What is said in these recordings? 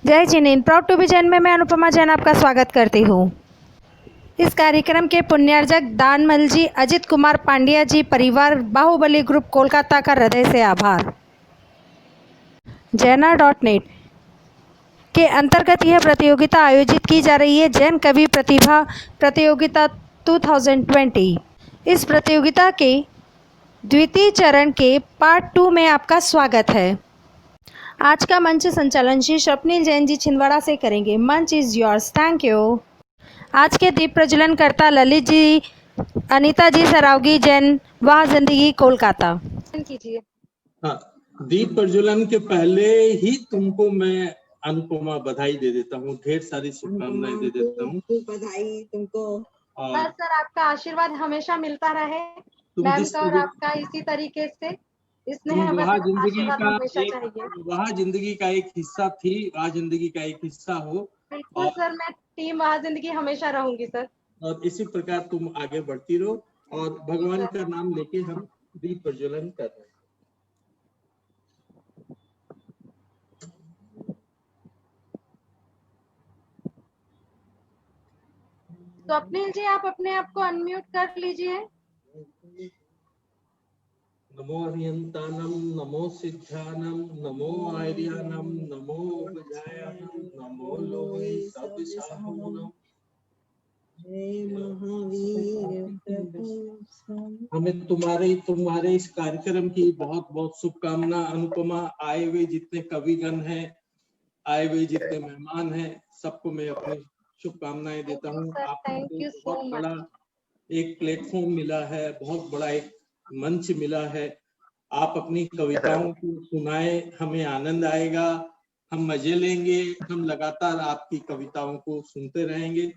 जय जिनेन, proud to be Jain में मैं अनुपमा जैन आपका स्वागत करती हूँ। इस कार्यक्रम के पुण्यार्जक दानमल जी, अजित कुमार पांड्या जी परिवार, बाहुबली ग्रुप कोलकाता का हृदय से आभार। जैना.नेट के अंतर्गत यह प्रतियोगिता आयोजित की जा रही है, जैन कवि प्रतिभा प्रतियोगिता 2020। इस प्रतियोगिता के द्वितीय चरण के पार्ट 2 में आपका स्वागत है। आज का मंच संचालन श्री स्वप्निल जैन जी छिंदवाड़ा से करेंगे। मंच इज योर्स, थैंक यू। आज के दीप प्रज्वलन करता ललित जी, अनीता जी सरावगी जैन, वाह जिंदगी कोलकाता। कीजिए। हाँ, दीप प्रज्वलन के पहले ही तुमको मैं अनुपमा बधाई दे देता हूँ, ढेर सारी शुभकामनाएं दे देता हूँ। बधाई तुमको। बस सर, आपका आशीर्वाद हमेशा मिलता रहे मैम का, और आपका इसी तरीके से स्नेह वहाँ जिंदगी आशीर्वाद का हमेशा चाहिए। वहाँ जिंदगी का एक हिस्सा थी, वहाँ जिंदगी का एक हिस्सा हो। बिल्कुल सर, मैं टीम वहाँ जिंदगी हमेशा रहूंगी सर। और इसी प्रकार तुम आगे बढ़ती रहो और भगवान का नाम लेके हम दीप प्रज्वलन कर रहे हैं। स्वप्निल जी, आप अपने आप को अनम्यूट कर लीजिए। नमो अरियंतानम, नमो सिद्धानम, नमो आर्यानम, नमो विजयानम, नमो लोहे सब साहुनम। हमें तुम्हारे इस कार्यक्रम की बहुत बहुत शुभकामना। अनुपमा, आए हुए जितने कविगण हैं, आए हुए जितने मेहमान हैं, सबको मैं अपनी शुभकामनाएं देता हूँ। आपको बहुत बड़ा एक प्लेटफॉर्म मिला है, बहुत बड़ा एक मंच मिला है। आप अपनी कविताओं को सुनाए, हमें आनंद आएगा, हम मजे लेंगे, हम लगातार आपकी कविताओं को सुनते रहेंगे।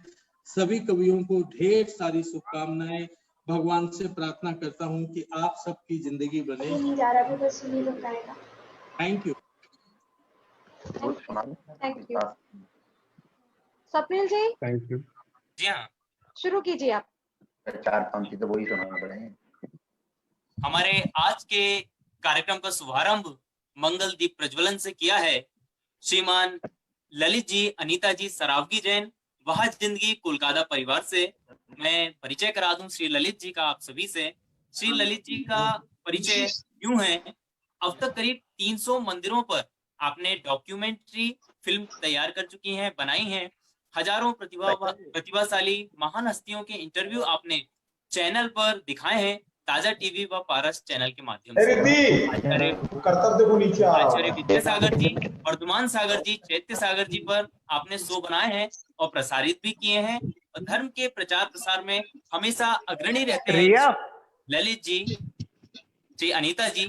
सभी कवियों को ढेर सारी शुभकामनाएं। भगवान से प्रार्थना करता हूं कि आप सबकी जिंदगी बने। Thank you. Thank you Swapnil ji. Thank you. जी हाँ, शुरू कीजिए आप। 4 पंक्ति तो वही सुनाना पड़ेगा। हमारे आज के कार्यक्रम का शुभारंभ मंगल दीप प्रज्वलन से किया है श्रीमान ललित जी, अनीता जी सरावगी जैन, वह जिंदगी कोलकाता परिवार से। मैं परिचय करा दूं श्री ललित जी का आप सभी से। श्री ललित जी का परिचय यूं है, अब तक करीब 300 मंदिरों पर आपने डॉक्यूमेंट्री फिल्म तैयार कर चुकी हैं, बनाई हैं। हजारों प्रतिभाशाली महान हस्तियों के इंटरव्यू आपने चैनल पर दिखाए हैं, ताजा टीवी व पारस चैनल के माध्यम से। आचार्य विद्यासागर जी, वर्धमान सागर जी, चैत्य सागर जी पर आपने शो बनाए हैं और प्रसारित भी किए हैं, और धर्म के प्रचार प्रसार में हमेशा अग्रणी रहते हैं ललित जी, श्री अनीता जी,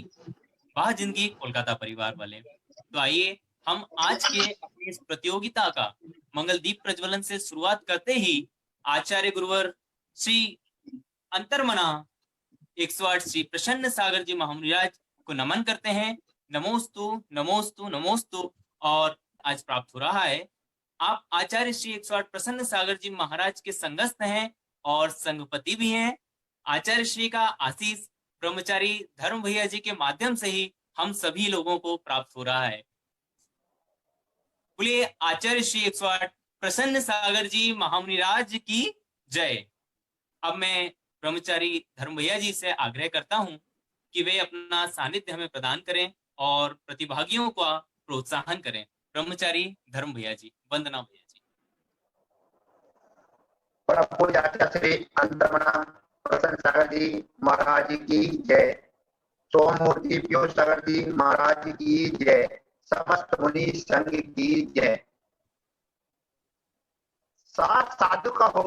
वाह जिंदगी कोलकाता परिवार वाले। तो आइए हम आज के अपनी इस प्रतियोगिता का मंगल दीप प्रज्वलन से शुरुआत करते ही आचार्य गुरुवर श्री अंतर्मना 108 श्री प्रसन्न सागर जी महामुनिराज को नमन करते हैं। नमोस्तु नमोस्तु नमोस्तु। और आज प्राप्त हो रहा है, आप आचार्य श्री 108 प्रसन्न सागर जी महाराज के संगस्थ हैं और संगपति भी हैं। आचार्य श्री का आशीष ब्रह्मचारी धर्म भैया जी के माध्यम से ही हम सभी लोगों को प्राप्त हो रहा है। बोलिए आचार्य श्री 108 प्रसन्न सागर जी महामुनिराज की जय। अब मैं ब्रह्मचारी धर्म भैया जी से आग्रह करता हूं कि वे अपना सानिध्य हमें प्रदान करें और प्रतिभागियों का प्रोत्साहन करें। ब्रह्मचारी धर्म भैया जी, वंदना भैया जी। पूज्य आचार्य श्री अंतर्मना प्रसन्न सागर जी महाराज की जय। सोममूर्ति पीयूष सागर जी महाराज की जय। समस्त मुनि संघ की जय। साथ साधु का हो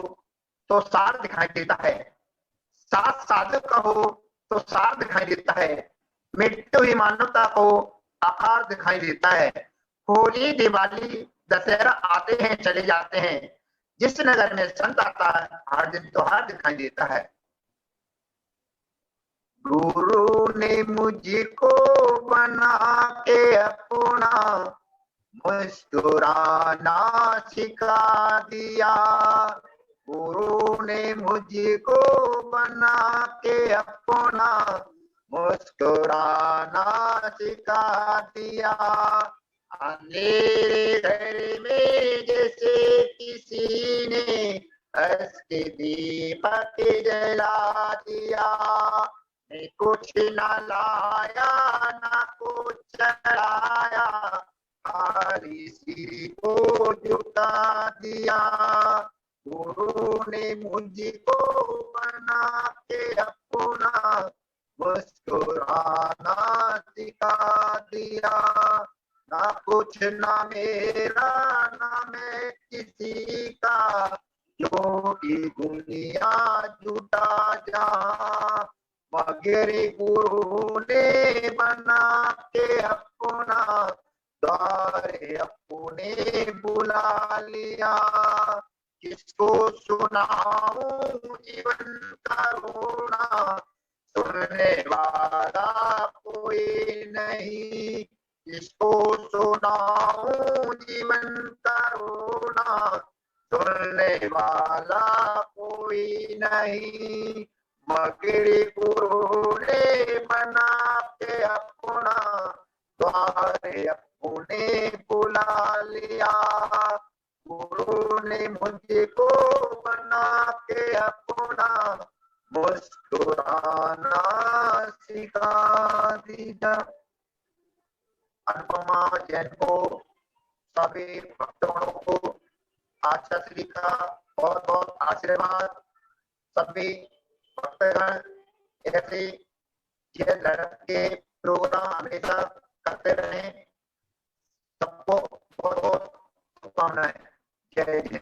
तो सार दिखाई देता है, साथ साधु का हो तो सार दिखाई देता है, मिट्टी हुई मानवता को आकार दिखाई देता है। होली दिवाली दशहरा आते हैं चले जाते हैं, जिस नगर में संत आता है हर दिन त्योहार दिखाई देता है। गुरु ने मुझको बना के अपना मुस्कुराना सिखा दिया। गुरु ने मुझको बना के अपना मुस्कुराना सिखा दिया। अंधेरे घर के दीपक जला दिया, ने कुछ न लाया न कुछ चढ़ाया, खाली सिर को झुका दिया। गुरु ने मुझको बना के अपना मुस्कुराना सिखा दिया। ना कुछ ना मेरा ना मैं किसी का, क्योंकि दुनिया जुटा जहां, मगर गुरु ने बना के अपना द्वारे अपने बुला लिया। किसको सुनाऊं जीवन का रोना, सुनने वाला कोई नहीं। किसको सुनाऊं जीवन का रोना, सुनने वाला कोई नहीं। मगर गुरु ने बना के अपना द्वारे अपने बुला लिया। गुरु ने मुझको बना के अपना मुस्कुराना सिखा दिया। अनुपमा जैन को, सभी भक्तों को आशा श्री का बहुत बहुत आशीर्वाद। सभी भक्तगण ऐसे ये लड़के प्रोग्राम हमेशा करते रहे। सबको बहुत बहुत शुभकामनाएं। जय हिंद।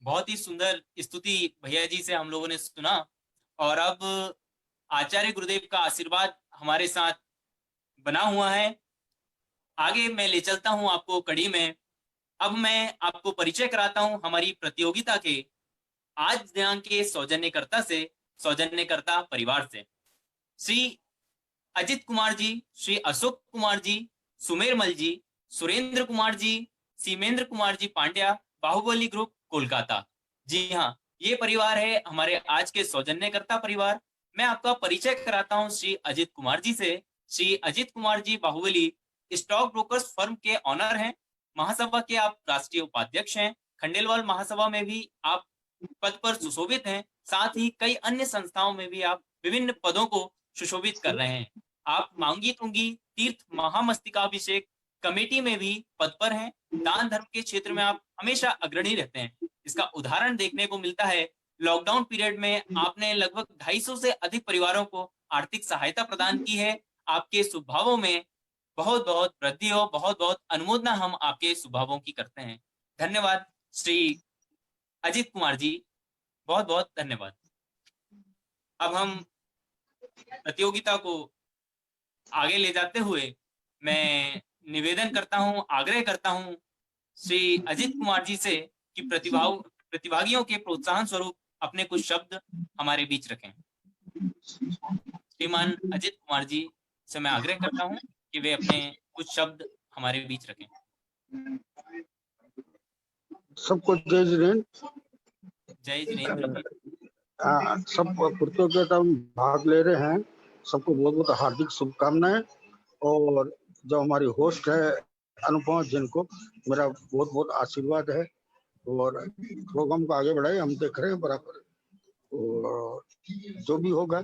बहुत ही सुंदर स्तुति भैया जी से हम लोगों ने सुना, और अब आचार्य गुरुदेव का आशीर्वाद हमारे साथ बना हुआ है। आगे मैं ले चलता हूं आपको कड़ी में। अब मैं आपको परिचय कराता हूं हमारी प्रतियोगिता के आज दिनांक के सौजन्यकर्ता परिवार से। श्री अजित कुमार जी, श्री अशोक कुमार जी, सुमेरमल जी, सुरेंद्र कुमार जी, सीमेंद्र कुमार जी पांड्या, बाहुबली ग्रुप कोलकाता। जी हाँ, ये परिवार है हमारे आज के सौजन्यकर्ता परिवार। मैं आपका परिचय कराता हूं श्री अजित कुमार जी से। Shri Ajit Kumar ji Baahubali stock brokers firm के ऑनर हैं। महासभा के आप राष्ट्रीय उपाध्यक्ष हैं। खंडेलवाल महासभा में भी आप पद पर सुशोभित हैं। साथ ही कई अन्य संस्थाओं में भी आप विभिन्न पदों को सुशोभित कर रहे हैं। आप मांगी तुंगी तीर्थ महामस्तिकाभिषेक कमेटी में भी पद पर हैं। दान धर्म के क्षेत्र में आप हमेशा अग्रणी रहते हैं। इसका उदाहरण देखने को मिलता है, लॉकडाउन पीरियड में आपने लगभग 250 से अधिक परिवारों को आर्थिक सहायता प्रदान की है। आपके स्वभावों में बहुत बहुत वृद्धि हो, बहुत बहुत अनुमोदना हम आपके स्वभावों की करते हैं। धन्यवाद श्री अजित कुमार जी, बहुत बहुत धन्यवाद। अब हम प्रतियोगिता को आगे ले जाते हुए मैं निवेदन करता हूं, आग्रह करता हूं श्री अजित कुमार जी से कि प्रतिभागियों के प्रोत्साहन स्वरूप अपने कुछ शब्द हमारे बीच रखें। श्रीमान अजित कुमार जी से मैं आग्रह करता हूं कि वे अपने कुछ शब्द हमारे बीच रखें। सबको जय जिनेन्द्र। जय जिनेन्द्र। सब प्रतियोगिता में भाग ले रहे हैं, सबको बहुत बहुत हार्दिक शुभकामनाएं। और जो हमारी होस्ट है अनुपमा जैन को मेरा बहुत बहुत आशीर्वाद है। और प्रोग्राम को आगे बढ़ाए, हम देख रहे हैं बराबर। और जो भी होगा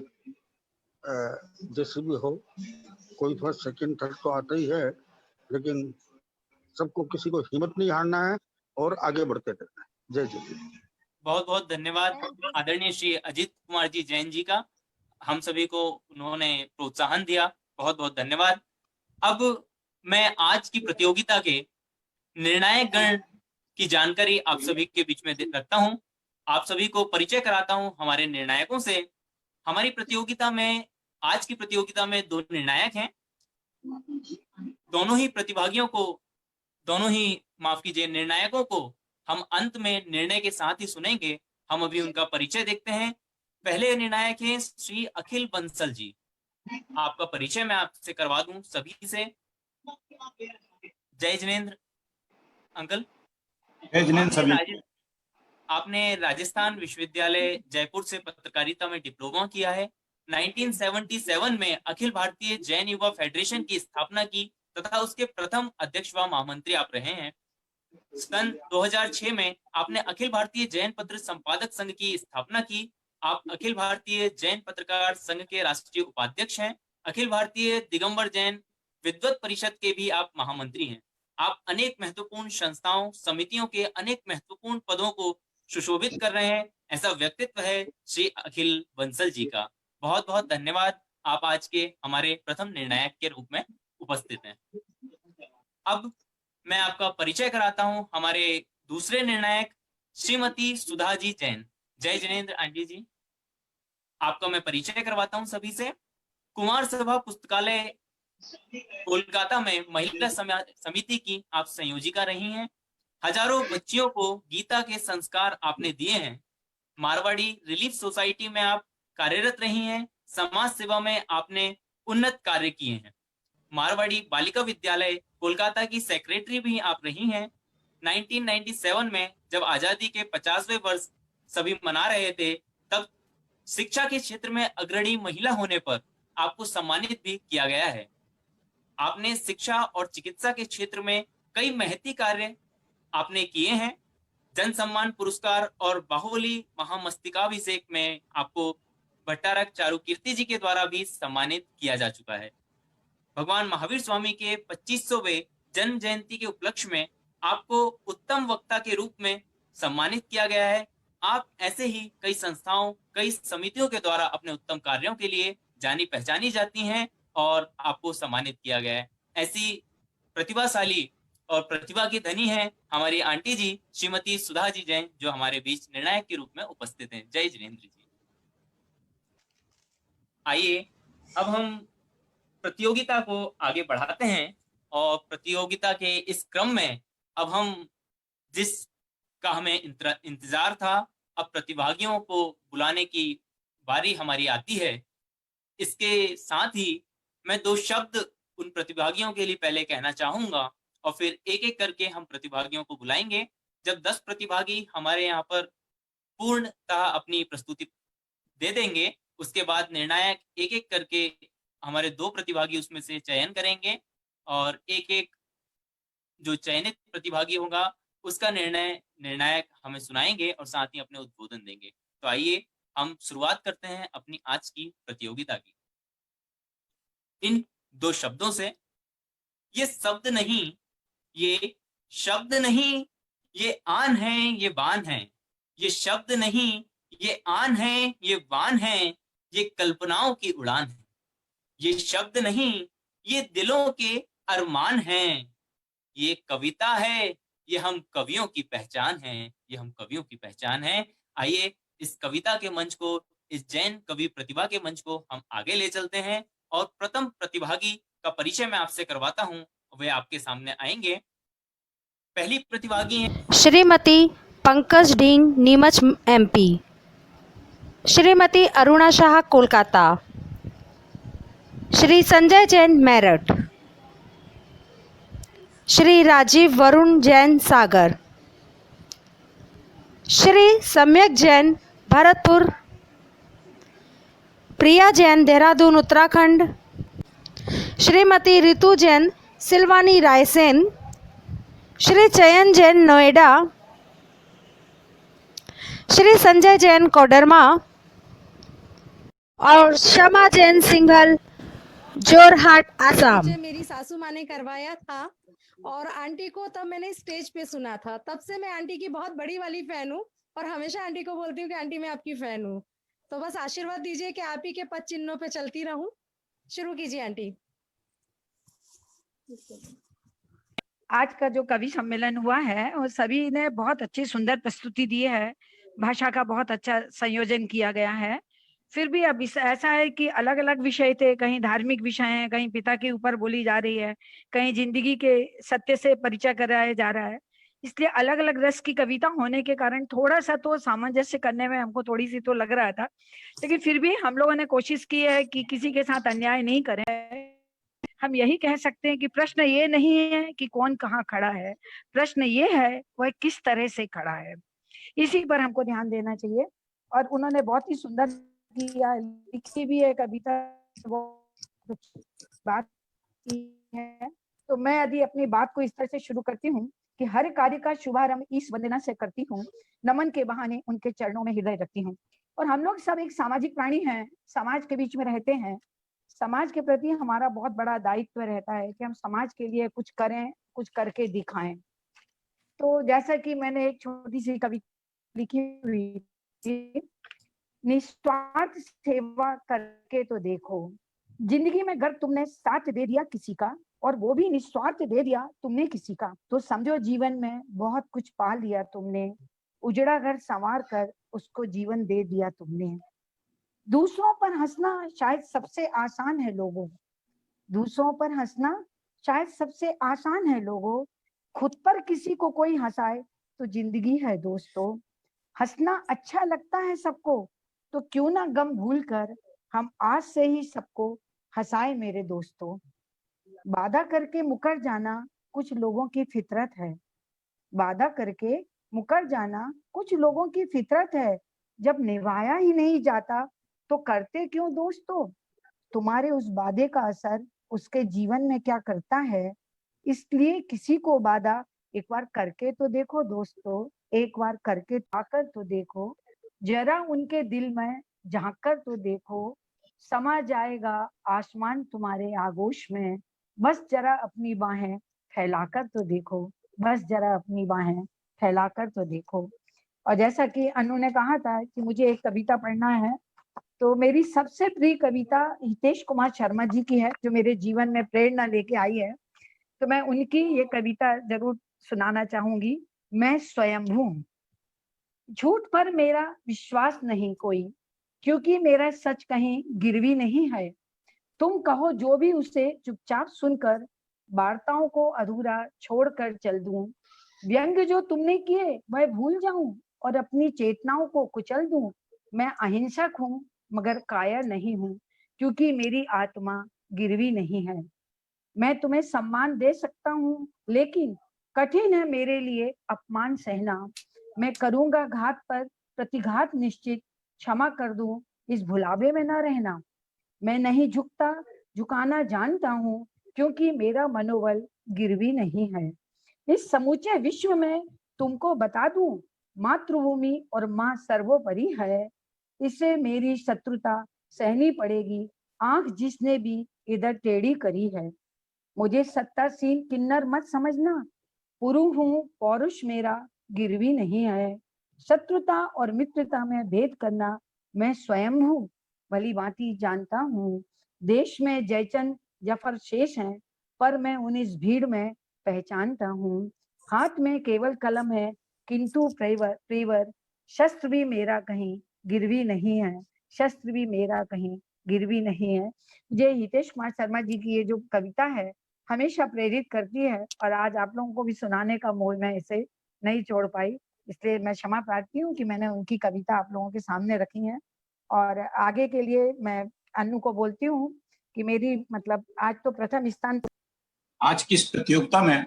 जैसे भी हो, कोई थोड़ा सेकंड थर्ड तो आता ही है, लेकिन सबको किसी को हिम्मत नहीं हारना है और आगे बढ़ते रहना है। जय जय। बहुत बहुत धन्यवाद आदरणीय श्री अजित कुमार जी जैन जी का, हम सभी को उन्होंने प्रोत्साहन दिया, बहुत बहुत धन्यवाद। अब मैं आज की प्रतियोगिता के निर्णायक गण की जानकारी आप सभी के बीच में रखता हूं। आप सभी को परिचय कराता हूं हमारे निर्णायकों से। हमारी प्रतियोगिता में, आज की प्रतियोगिता में 2 निर्णायक हैं। दोनों ही माफ कीजिए, निर्णायकों को हम अंत में निर्णय के साथ ही सुनेंगे। हम अभी उनका परिचय देखते हैं। पहले निर्णायक हैं श्री अखिल बंसल जी। आपका परिचय मैं आपसे करवा दूं सभी से। जय जिनेन्द्र अंकल। जय जिनेन्द्र सभी। आपने राजस्थान विश्वविद्यालय जयपुर से पत्रकारिता में डिप्लोमा किया है। 1977 में अखिल भारतीय जैन युवा फेडरेशन की स्थापना की तथा उसके प्रथम अध्यक्ष व महामंत्री आप रहे हैं। सन 2006 में आपने अखिल भारतीय जैन पत्र संपादक संघ की स्थापना की। आप अखिल भारतीय जैन पत्रकार संघ के राष्ट्रीय उपाध्यक्ष हैं। अखिल भारतीय दिगंबर जैन विद्वत परिषद के भी आप महामंत्री हैं। आप अनेक महत्वपूर्ण संस्थाओं, समितियों के अनेक महत्वपूर्ण पदों को सुशोभित कर रहे हैं। ऐसा व्यक्तित्व है श्री अखिल बंसल जी का। बहुत बहुत धन्यवाद। आप आज के हमारे प्रथम निर्णायक के रूप में उपस्थित हैं। अब मैं आपका परिचय कराता हूं हमारे दूसरे निर्णायक श्रीमती सुधा जी जैन। जय जिनेन्द्र आंटी जी, आपका मैं परिचय करवाता हूं सभी से। कुमार सभा पुस्तकालय कोलकाता में महिला समिति की आप संयोजिका रही हैं। हजारों बच्चियों को गीता के संस्कार आपने दिए हैं। मारवाड़ी रिलीफ सोसाइटी में आप कार्यरत रही हैं। समाज सेवा में आपने उन्नत कार्य किए हैं। मारवाड़ी बालिका विद्यालय कोलकाता की सेक्रेटरी भी आप रही हैं। 1997 में जब आजादी के 50वें वर्ष सभी मना रहे थे, तब शिक्षा के क्षेत्र में अग्रणी महिला होने पर आपको सम्मानित भी किया गया है। आपने शिक्षा और चिकित्सा के क्षेत्र में कई महती कार्य आपने किए हैं। जन सम्मान पुरस्कार और बाहुबली महामस्तिकाभिषेक में आपको भट्टारक चारुकीर्ति जी के द्वारा भी सम्मानित किया जा चुका है। भगवान महावीर स्वामी के 2500वें जन्म जयंती के उपलक्ष्य में आपको उत्तम वक्ता के रूप में सम्मानित किया गया है। आप ऐसे ही कई संस्थाओं, कई समितियों के द्वारा अपने उत्तम कार्यों के लिए जानी पहचानी जाती हैं और आपको सम्मानित किया गया है। ऐसी प्रतिभाशाली और प्रतिभा की धनी है हमारी आंटी जी श्रीमती सुधा जी जैन, जो हमारे बीच निर्णायक के रूप में उपस्थित हैं। जय जिनेन्द्र जी। आइए अब हम प्रतियोगिता को आगे बढ़ाते हैं और प्रतियोगिता के इस क्रम में अब हम जिसका हमें इंतजार था, अब प्रतिभागियों को बुलाने की बारी हमारी आती है। इसके साथ ही मैं 2 शब्द उन प्रतिभागियों के लिए पहले कहना चाहूंगा और फिर एक एक करके हम प्रतिभागियों को बुलाएंगे। जब 10 प्रतिभागी हमारे यहाँ पर पूर्णतः अपनी प्रस्तुति दे देंगे, उसके बाद निर्णायक एक एक करके हमारे 2 प्रतिभागी उसमें से चयन करेंगे और एक एक जो चयनित प्रतिभागी होगा उसका निर्णय निर्णायक हमें सुनाएंगे और साथ ही अपने उद्बोधन देंगे। तो आइए हम शुरुआत करते हैं अपनी आज की प्रतियोगिता की इन 2 शब्दों से। ये शब्द नहीं, ये शब्द नहीं, ये आन है, ये बान है। ये शब्द नहीं, ये आन है, ये बान है। ये कल्पनाओं की उड़ान है। ये शब्द नहीं, ये दिलों के अरमान हैं। ये कविता है, ये हम कवियों की पहचान है। ये हम कवियों की पहचान है। आइए इस कविता के मंच को, इस जैन कवि प्रतिभा के मंच को हम आगे ले चलते हैं और प्रथम प्रतिभागी का परिचय मैं आपसे करवाता हूं। वे आपके सामने आएंगे। पहली प्रतिभागी हैं श्रीमती पंकज डींग, नीमच MP। श्रीमती अरुणा शाह, कोलकाता। श्री संजय जैन, मेरठ। श्री राजीव वरुण जैन, सागर। श्री सम्यक जैन, भरतपुर। प्रिया जैन, देहरादून, उत्तराखंड। श्रीमती रितु जैन, सिलवानी, रायसेन। श्री चयन जैन, नोएडा। श्री संजय जैन, कोडरमा। और शमा जैन, सिंघल, जोरहाट, आसाम। मुझे मेरी सासू माँ ने करवाया था और आंटी को तब मैंने स्टेज पे सुना था। तब से मैं आंटी की बहुत बड़ी वाली फैन हूँ और हमेशा आंटी को बोलती हूँ कि आंटी मैं आपकी फैन हूँ। तो बस आशीर्वाद दीजिए कि आप ही के पद चिन्हों पे चलती रहूं। शुरू कीजिए आंटी। आज का जो कवि सम्मेलन हुआ है और सभी ने बहुत अच्छी सुंदर प्रस्तुति दी है। भाषा का बहुत अच्छा संयोजन किया गया है। फिर भी अब ऐसा है कि अलग अलग विषय थे, कहीं धार्मिक विषय हैं, कहीं पिता के ऊपर बोली जा रही है, कहीं जिंदगी के सत्य से परिचय कराया जा रहा है। इसलिए अलग अलग रस की कविता होने के कारण थोड़ा सा तो सामंजस्य करने में हमको थोड़ी सी तो लग रहा था, लेकिन फिर भी हम लोगों ने कोशिश की है कि किसी के साथ अन्याय नहीं करें। हम यही कह सकते हैं कि प्रश्न ये नहीं है कि कौन कहाँ खड़ा है, प्रश्न ये है वह किस तरह से खड़ा है। इसी पर हमको ध्यान देना चाहिए। और उन्होंने बहुत ही सुंदर किया, लिखी भी है कविता, बात की है। तो मैं यदि अपनी बात को इस तरह से शुरू करती हूँ कि हर कार्य का शुभारंभ इस वंदना से करती हूँ, नमन के बहाने उनके चरणों में हृदय रखती हूँ। और हम लोग सब एक सामाजिक प्राणी हैं, समाज के बीच में रहते हैं। समाज के प्रति हमारा बहुत बड़ा दायित्व रहता है कि हम समाज के लिए कुछ करें, कुछ करके दिखाएं। तो जैसा कि मैंने एक छोटी सी कविता लिखी हुई थी, निस्वार्थ सेवा करके तो देखो, जिंदगी में अगर तुमने साथ दे दिया किसी का और वो भी निस्वार्थ दे दिया तुमने किसी का, तो समझो जीवन में बहुत कुछ पा लिया तुमने। उजड़ा घर संवार कर उसको जीवन दे दिया तुमने। दूसरों पर हंसना शायद सबसे आसान है लोगों, दूसरों पर हंसना शायद सबसे आसान है लोगों। खुद पर किसी को कोई हंसाए तो जिंदगी है दोस्तों। हंसना अच्छा लगता है सबको, तो क्यों ना गम भूल कर हम आज से ही सबको हंसाए मेरे दोस्तों। वादा करके मुकर जाना कुछ लोगों की फितरत है, वादा करके मुकर जाना कुछ लोगों की फितरत है। जब निभाया ही नहीं जाता तो करते क्यों दोस्तों। तुम्हारे उस वादे का असर उसके जीवन में क्या करता है, इसलिए किसी को वादा एक बार करके तो देखो दोस्तों, एक बार करके आकर तो देखो, जरा उनके दिल में झांक कर तो देखो। समा जाएगा आसमान तुम्हारे आगोश में, बस जरा अपनी बाहें फैलाकर तो देखो, बस जरा अपनी बाहें फैलाकर तो देखो। और जैसा कि अनु ने कहा था कि मुझे एक कविता पढ़ना है, तो मेरी सबसे प्रिय कविता हितेश कुमार शर्मा जी की है, जो मेरे जीवन में प्रेरणा लेके आई है। तो मैं उनकी ये कविता जरूर सुनाना चाहूंगी। मैं स्वयंभू हूं, झूठ पर मेरा विश्वास नहीं कोई, क्योंकि मेरा सच कहीं गिरवी नहीं है। तुम कहो जो भी उसे चुपचाप सुनकर वार्ताओं को अधूरा छोड़कर चल दूं। व्यंग जो तुमने किए वह भूल जाऊं और अपनी चेतनाओं को कुचल दूं। मैं अहिंसक हूं मगर कायर नहीं हूं, क्योंकि मेरी आत्मा गिरवी नहीं है। मैं तुम्हें सम्मान दे सकता हूं, लेकिन कठिन है मेरे लिए अपमान सहना। मैं करूंगा घात पर प्रतिघात निश्चित, क्षमा कर दूं इस भुलावे में ना रहना। मैं नहीं झुकता, झुकाना जानता हूं, क्योंकि मेरा मनोबल गिरवी नहीं है। इस समूचे विश्व में तुमको बता दूं, मातृभूमि और माँ सर्वोपरि है। इसे मेरी शत्रुता सहनी पड़ेगी, आंख जिसने भी इधर टेढ़ी करी है। मुझे सत्तासीन किन्नर मत समझना, पुरु हूं पौरुष मेरा गिरवी नहीं है। शत्रुता और मित्रता में भेद करना मैं स्वयं हूँ भली भांति जानता हूँ। देश में जयचंद जफर शेष हैं, पर मैं उन्हें इस भीड़ में पहचानता हूँ। हाथ में केवल कलम है, किंतु प्रेवर शस्त्र भी मेरा कहीं गिरवी नहीं है, शस्त्र भी मेरा कहीं गिरवी नहीं है। मुझे हितेश कुमार शर्मा जी की ये जो कविता है हमेशा प्रेरित करती है, और आज आप लोगों को भी सुनाने का मोह मैं इसे नहीं छोड़ पाई, इसलिए मैं क्षमा प्रार्थी हूँ कि मैंने उनकी कविता आप लोगों के सामने रखी है। और आगे के लिए मैं अनु को बोलती हूँ कि मेरी मतलब आज तो प्रथम स्थान। आज की इस प्रतियोगिता में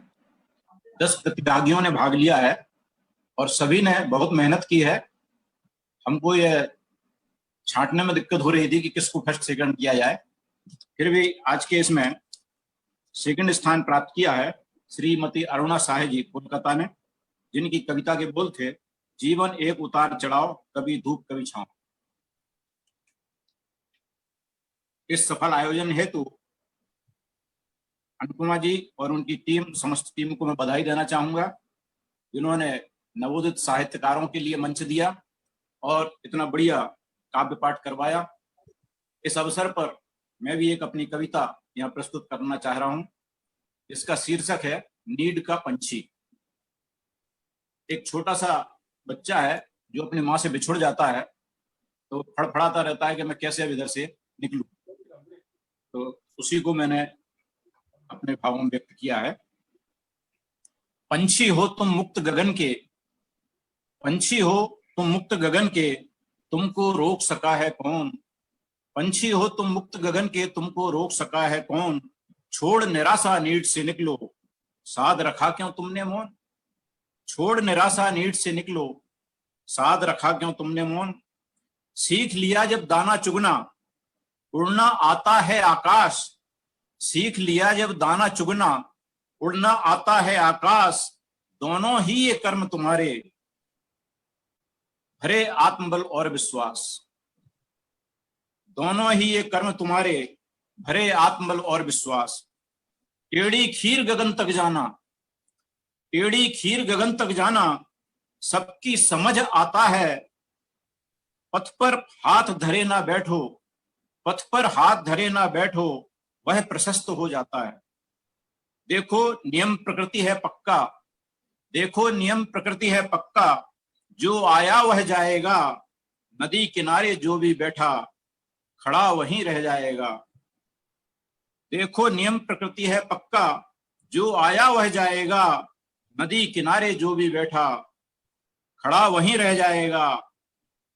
10 प्रतिभागियों ने भाग लिया है और सभी ने बहुत मेहनत की है। हमको यह छांटने में दिक्कत हो रही थी कि किसको फर्स्ट सेकंड किया जाए, फिर भी आज के इसमें सेकंड स्थान प्राप्त किया है श्रीमती अरुणा साहे जी कोलकाता ने, जिनकी कविता के बोल थे, जीवन एक उतार चढ़ाव, कभी धूप कभी छांव। इस सफल आयोजन हेतु अनुपमा जी और उनकी टीम, समस्त टीम को मैं बधाई देना चाहूंगा, जिन्होंने नवोदित साहित्यकारों के लिए मंच दिया और इतना बढ़िया काव्य पाठ करवाया। इस अवसर पर मैं भी एक अपनी कविता यहाँ प्रस्तुत करना चाह रहा हूँ। इसका शीर्षक है नीड का पंछी। एक छोटा सा बच्चा है जो अपनी माँ से बिछुड़ जाता है, तो फड़फड़ाता रहता है कि मैं कैसे अब इधर से निकलूं। तो उसी को मैंने अपने भावों में व्यक्त किया है। पंछी हो तुम मुक्त गगन के, पंछी हो तुम मुक्त गगन के, तुमको रोक सका है कौन। पंछी हो तुम मुक्त गगन के, तुमको रोक सका है कौन। छोड़ निराशा नीड से निकलो, साध रखा क्यों तुमने मौन। छोड़ निराशा नीड से निकलो, साध रखा क्यों तुमने मौन। सीख लिया जब दाना चुगना, उड़ना आता है आकाश। सीख लिया जब दाना चुगना, उड़ना आता है आकाश, दोनों ही ये कर्म तुम्हारे, भरे आत्मबल और विश्वास। दोनों ही ये कर्म तुम्हारे, भरे आत्मबल और विश्वास। टेढ़ी खीर गगन तक जाना, टेढ़ी खीर गगन तक जाना, सबकी समझ आता है। पथ पर हाथ धरे ना बैठो, पथ पर हाथ धरे ना बैठो, वह प्रशस्त हो जाता है। देखो नियम प्रकृति है पक्का, देखो नियम प्रकृति है पक्का, जो आया वह जाएगा, नदी किनारे जो भी बैठा, खड़ा वहीं रह जाएगा। देखो नियम प्रकृति है पक्का, जो आया वह जाएगा, नदी किनारे जो भी बैठा, खड़ा वहीं रह जाएगा।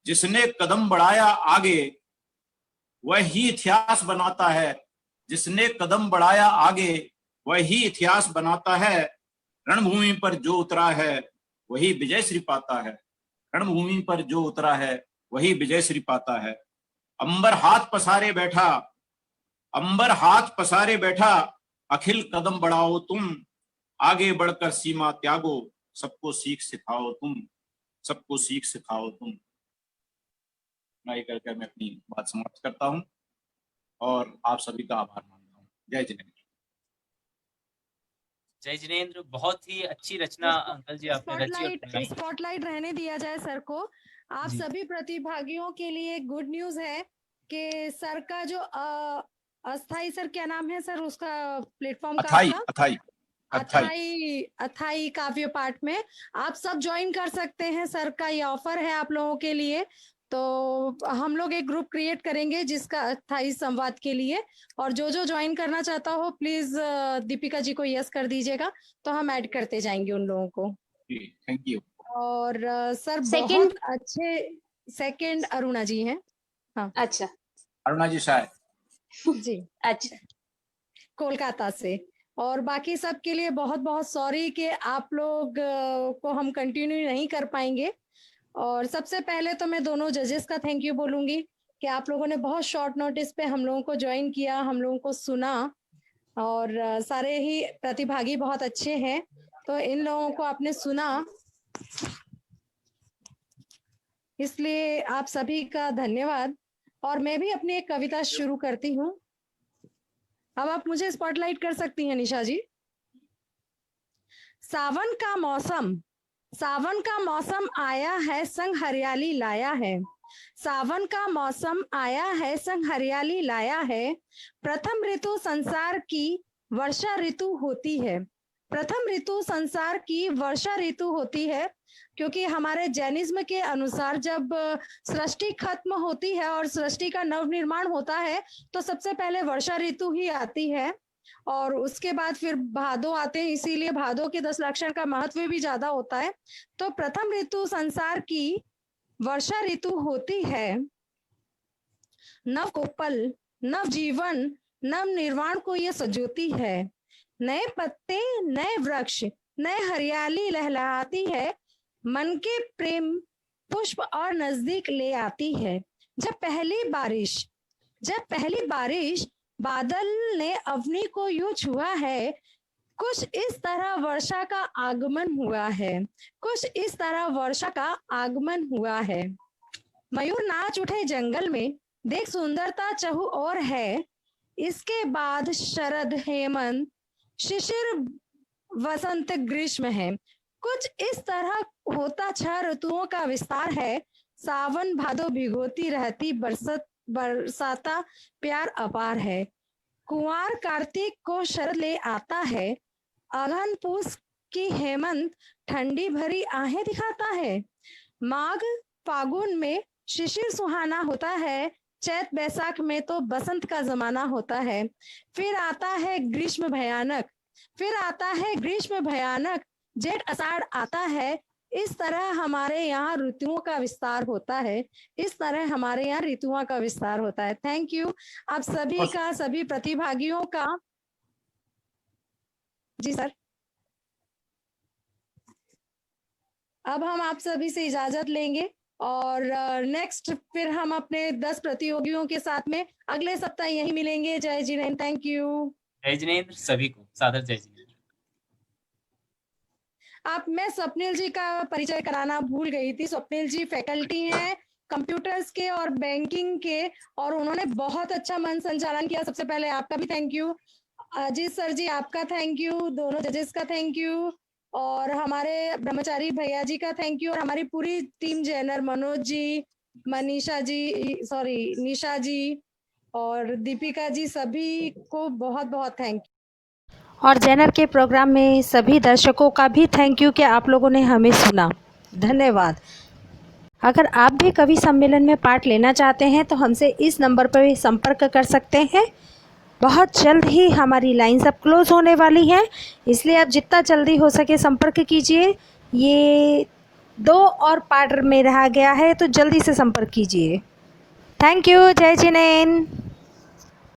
जिसने कदम बढ़ाया आगे, वही इतिहास बनाता है। जिसने कदम बढ़ाया आगे, वही इतिहास बनाता है। रणभूमि पर जो उतरा है, वही विजय श्री पाता है। रणभूमि पर जो उतरा है, वही विजय श्री पाता है। अंबर हाथ पसारे बैठा, अंबर हाथ पसारे बैठा, अखिल कदम बढ़ाओ तुम, आगे बढ़कर सीमा त्यागो, सबको सीख सिखाओ तुम, सबको सीख सिखाओ तुम। मैं करके मैं अपनी बात समाप्त करता हूं और आप सभी का आभार मानता हूं। जय जिनेन्द्र। जय जिनेन्द्र, बहुत ही अच्छी रचना अंकल जी आपने रची और सुनाई। स्पॉटलाइट रहने दिया जाए सर को। आप जी। सभी प्रतिभागियों के लिए गुड न्यूज है कि सर का जो अस्थाई, सर क्या नाम है सर उसका प्लेटफॉर्म का? अथाई अथाई अथाई अथाई काव्य पाठ में आप सब ज्वाइन कर सकते हैं। सर का ये ऑफर है आप लोगों के लिए। तो हम लोग एक ग्रुप क्रिएट करेंगे जिसका अस्थाई संवाद के लिए, और जो जो ज्वाइन करना चाहता हो प्लीज दीपिका जी को यस कर दीजिएगा, तो हम ऐड करते जाएंगे उन लोगों को। Thank you. और सर Second- बहुत अच्छे। सेकंड अरुणा जी हैं। हाँ अच्छा अरुणा जी शायद जी, अच्छा कोलकाता से। और बाकी सब के लिए बहुत बहुत सॉरी कि आप लोग को हम कंटिन्यू नहीं कर पाएंगे। और सबसे पहले तो मैं दोनों जजेस का थैंक यू बोलूंगी कि आप लोगों ने बहुत शॉर्ट नोटिस पे हम लोगों को ज्वाइन किया, हम लोगों को सुना, और सारे ही प्रतिभागी बहुत अच्छे हैं, तो इन लोगों को आपने सुना, इसलिए आप सभी का धन्यवाद। और मैं भी अपनी एक कविता शुरू करती हूँ। अब आप मुझे स्पॉटलाइट कर सकती हैं निशा जी। सावन का मौसम, सावन का मौसम आया है, संग हरियाली लाया है। सावन का मौसम आया है, संग हरियाली लाया है। प्रथम ऋतु संसार की वर्षा ऋतु होती है। प्रथम ऋतु संसार की वर्षा ऋतु होती है, क्योंकि हमारे जैनिज्म के अनुसार जब सृष्टि खत्म होती है और सृष्टि का नवनिर्माण होता है तो सबसे पहले वर्षा ऋतु ही आती है, और उसके बाद फिर भादो आते हैं, इसीलिए भादो के 10 लक्षण का महत्व भी ज्यादा होता है। तो प्रथम ऋतु संसार की वर्षा ऋतु होती है। नव कोपल, नव जीवन, नव निर्माण को ये सजोती है। नए पत्ते, नए वृक्ष, नए हरियाली लहलहाती है। मन के प्रेम पुष्प और नजदीक ले आती है। जब पहली बारिश बादल ने अवनी को यूं छुआ है, कुछ इस तरह वर्षा का आगमन हुआ है। कुछ इस तरह वर्षा का आगमन हुआ है। मयूर नाच उठे जंगल में, देख सुंदरता चहु और है। इसके बाद शरद, हेमंत, शिशिर, वसंत, ग्रीष्म है। कुछ इस तरह होता 6 ऋतुओं का विस्तार है। सावन भादो भिगोती रहती बरसाता प्यार अपार है। कुंवार कार्तिक को शरद ले आता है। अगहन पूस की हेमंत ठंडी भरी आहें दिखाता है। माघ फागुन में शिशिर सुहाना होता है। चैत बैसाख में तो बसंत का जमाना होता है। फिर आता है ग्रीष्म भयानक, जेठ अषाढ़ आता है। इस तरह हमारे यहाँ ऋतुओं का विस्तार होता है। थैंक यू आप सभी का, सभी प्रतिभागियों का। जी सर, अब हम आप सभी से इजाजत लेंगे और नेक्स्ट फिर हम अपने 10 प्रतियोगियों के साथ में अगले सप्ताह यही मिलेंगे। जय जिनेन्द्र, थैंक यू। जय जिनेन्द्र, सभी को सादर जय जिनेन्द्र। मैं स्वप्निल जी का परिचय कराना भूल गई थी। स्वप्निल जी फैकल्टी हैं कंप्यूटर्स के और बैंकिंग के, और उन्होंने बहुत अच्छा मन संचालन किया। सबसे पहले आपका भी थैंक यू। अजीत सर जी आपका थैंक यू, दोनों जजेस का थैंक यू, और हमारे ब्रह्मचारी भैया जी का थैंक यू, और हमारी पूरी team Jenner, Manoj ji, Manisha ji, sorry निशा जी और दीपिका जी, सभी को बहुत बहुत थैंक यू। और जैनर के प्रोग्राम में सभी दर्शकों का भी थैंक यू कि आप लोगों ने हमें सुना। धन्यवाद। अगर आप भी कवि सम्मेलन में पार्ट लेना चाहते हैं तो हमसे इस नंबर पर संपर्क कर सकते हैं। बहुत जल्द ही हमारी लाइन्स अब क्लोज होने वाली हैं, इसलिए आप जितना जल्दी हो सके संपर्क कीजिए। ये 2 और पार्ट में रहा गया है तो जल्दी से संपर्क कीजिए। Thank you. जय जिनेंद्र।